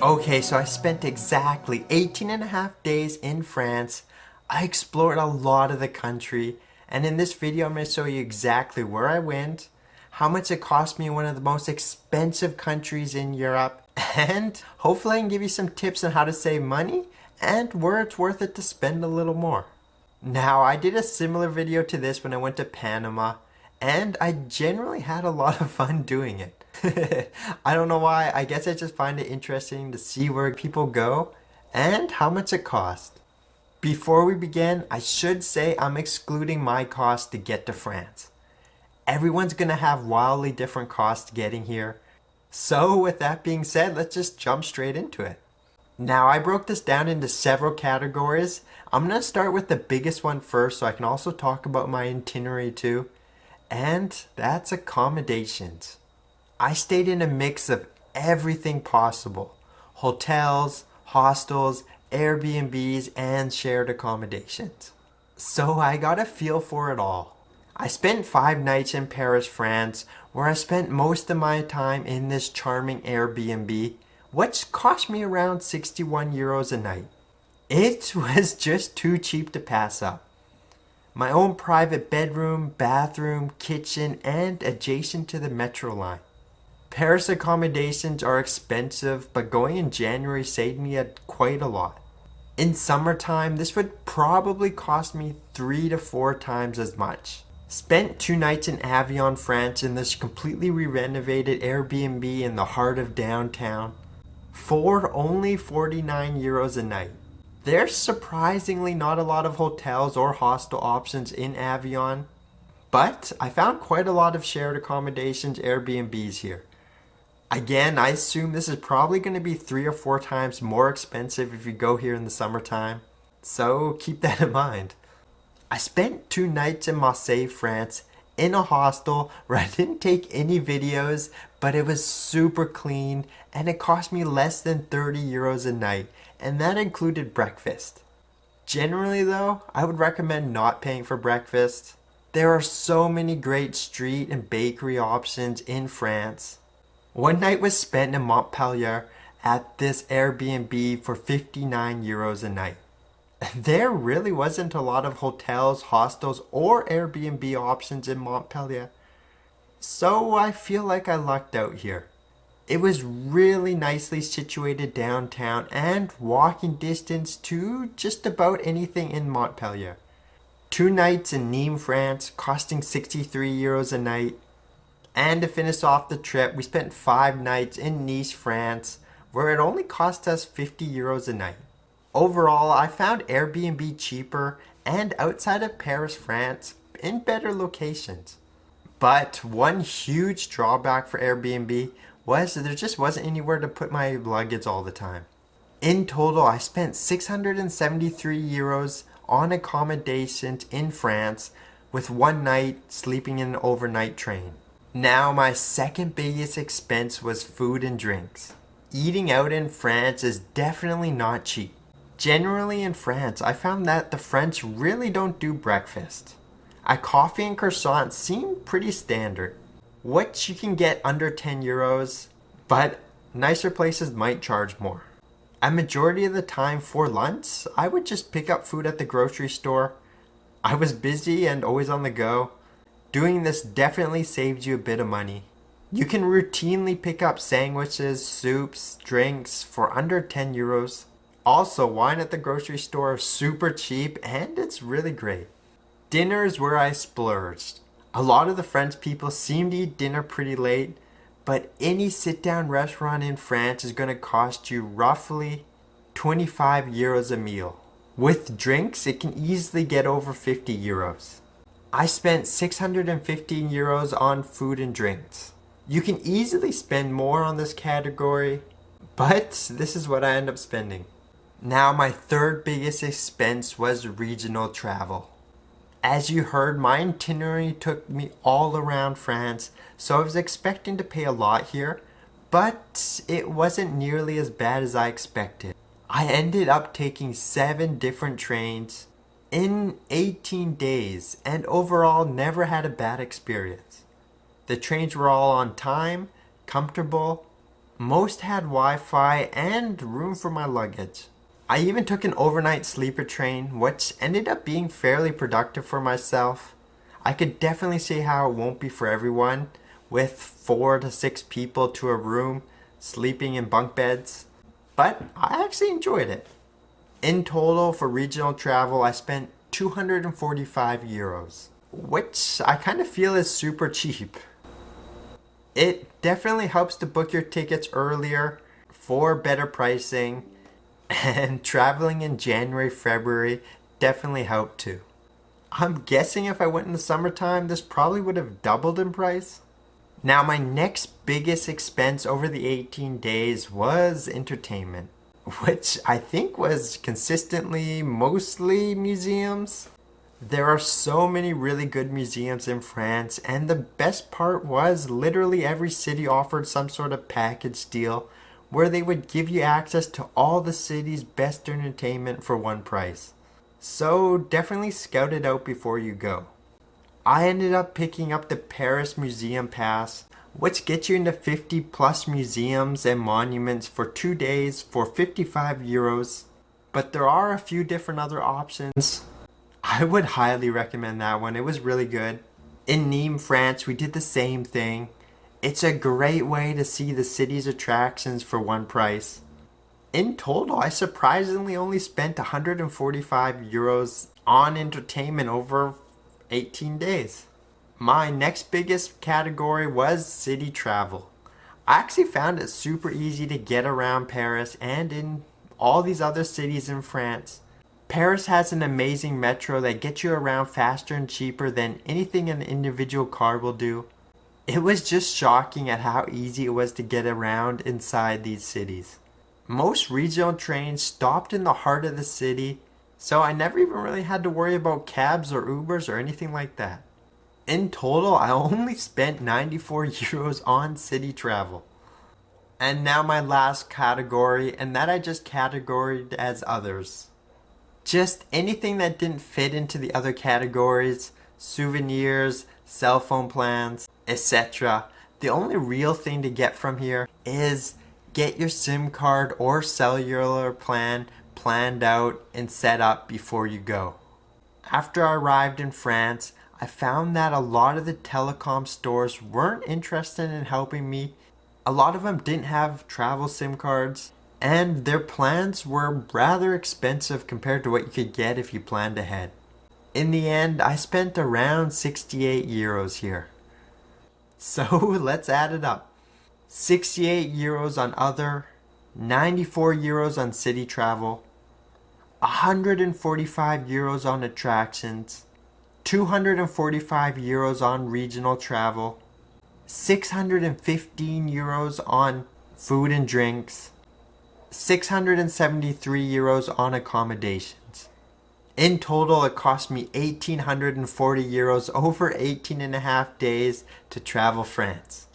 Okay, so I spent exactly 18 and a half days in France. I explored a lot of the country, and in this video I'm going to show you exactly where I went, how much it cost me in one of the most expensive countries in Europe, and hopefully I can give you some tips on how to save money and where it's worth it to spend a little more. Now, I did a similar video to this when I went to Panama, and I generally had a lot of fun doing it. I don't know why, I guess I just find it interesting to see where people go and how much it costs. Before we begin, I should say I'm excluding my cost to get to France. Everyone's gonna have wildly different costs getting here. So with that being said, let's just jump straight into it. Now, I broke this down into several categories. I'm going to start with the biggest one first so I can also talk about my itinerary too. And that's accommodations. I stayed in a mix of everything possible. Hotels, hostels, Airbnbs, and shared accommodations. So I got a feel for it all. I spent 5 nights in Paris, France, where I spent most of my time in this charming Airbnb, which cost me around 61 euros a night. It was just too cheap to pass up. My own private bedroom, bathroom, kitchen, and adjacent to the metro line. Paris accommodations are expensive, but going in January saved me quite a lot. In summertime, this would probably cost me 3 to 4 times as much. Spent 2 nights in Avignon, France in this completely re-renovated Airbnb in the heart of downtown. For only 49 euros a night. There's surprisingly not a lot of hotels or hostel options in Avignon, but I found quite a lot of shared accommodations Airbnbs here. Again, I assume this is probably going to be 3 or 4 times more expensive if you go here in the summertime, so keep that in mind. I spent 2 nights in Marseille, France, in a hostel where I didn't take any videos, but it was super clean and it cost me less than 30 euros a night, and that included breakfast. Generally though, I would recommend not paying for breakfast. There are so many great street and bakery options in France. One night was spent in Montpellier at this Airbnb for 59 euros a night. There really wasn't a lot of hotels, hostels, or Airbnb options in Montpellier. So I feel like I lucked out here. It was really nicely situated downtown and walking distance to just about anything in Montpellier. 2 nights in Nîmes, France, costing 63 euros a night. And to finish off the trip, we spent 5 nights in Nice, France, where it only cost us 50 euros a night. Overall, I found Airbnb cheaper and outside of Paris, France, in better locations. But one huge drawback for Airbnb was that there just wasn't anywhere to put my luggage all the time. In total, I spent 673 euros on accommodations in France with 1 night sleeping in an overnight train. Now, my second biggest expense was food and drinks. Eating out in France is definitely not cheap. Generally in France, I found that the French really don't do breakfast. A coffee and croissant seem pretty standard, which you can get under 10 euros, but nicer places might charge more. A majority of the time for lunch, I would just pick up food at the grocery store. I was busy and always on the go. Doing this definitely saves you a bit of money. You can routinely pick up sandwiches, soups, drinks for under 10 euros. Also, wine at the grocery store is super cheap and it's really great. Dinner is where I splurged. A lot of the French people seem to eat dinner pretty late, but any sit-down restaurant in France is going to cost you roughly 25 euros a meal. With drinks, it can easily get over 50 euros. I spent 615 euros on food and drinks. You can easily spend more on this category, but this is what I end up spending. Now, my third biggest expense was regional travel. As you heard, my itinerary took me all around France, so I was expecting to pay a lot here, but it wasn't nearly as bad as I expected. I ended up taking 7 different trains in 18 days and overall never had a bad experience. The trains were all on time, comfortable, Most had Wi-Fi and room for my luggage. I even took an overnight sleeper train, which ended up being fairly productive for myself. I could definitely see how it won't be for everyone, with 4 to 6 people to a room, sleeping in bunk beds. But I actually enjoyed it. In total, for regional travel, I spent 245 euros, which I kind of feel is super cheap. It definitely helps to book your tickets earlier for better pricing, and traveling in January, February definitely helped too. I'm guessing if I went in the summertime, this probably would have doubled in price. Now, my next biggest expense over the 18 days was entertainment, which I think was consistently mostly museums. There are so many really good museums in France, and the best part was literally every city offered some sort of package deal where they would give you access to all the city's best entertainment for one price. So definitely scout it out before you go. I ended up picking up the Paris Museum Pass, which gets you into 50 plus museums and monuments for 2 days for 55 euros. But there are a few different other options. I would highly recommend that one. It was really good. In Nîmes, France, we did the same thing. It's a great way to see the city's attractions for one price. In total, I surprisingly only spent 145 euros on entertainment over 18 days. My next biggest category was city travel. I actually found it super easy to get around Paris and in all these other cities in France. Paris has an amazing metro that gets you around faster and cheaper than anything an individual car will do. It was just shocking at how easy it was to get around inside these cities. Most regional trains stopped in the heart of the city, so I never even really had to worry about cabs or Ubers or anything like that. In total, I only spent 94 euros on city travel. And now my last category, and that I just categorized as others. Just anything that didn't fit into the other categories, souvenirs, cell phone plans, etc. The only real thing to get from here is get your SIM card or cellular plan planned out and set up before you go. After I arrived in France, I found that a lot of the telecom stores weren't interested in helping me. A lot of them didn't have travel SIM cards, and their plans were rather expensive compared to what you could get if you planned ahead. In the end, I spent around 68 euros here. So let's add it up. 68 euros on other, 94 euros on city travel, 145 euros on attractions, 245 euros on regional travel, 615 euros on food and drinks, 673 euros on accommodations. In total, it cost me 1,840 euros over 18 and a half days to travel France.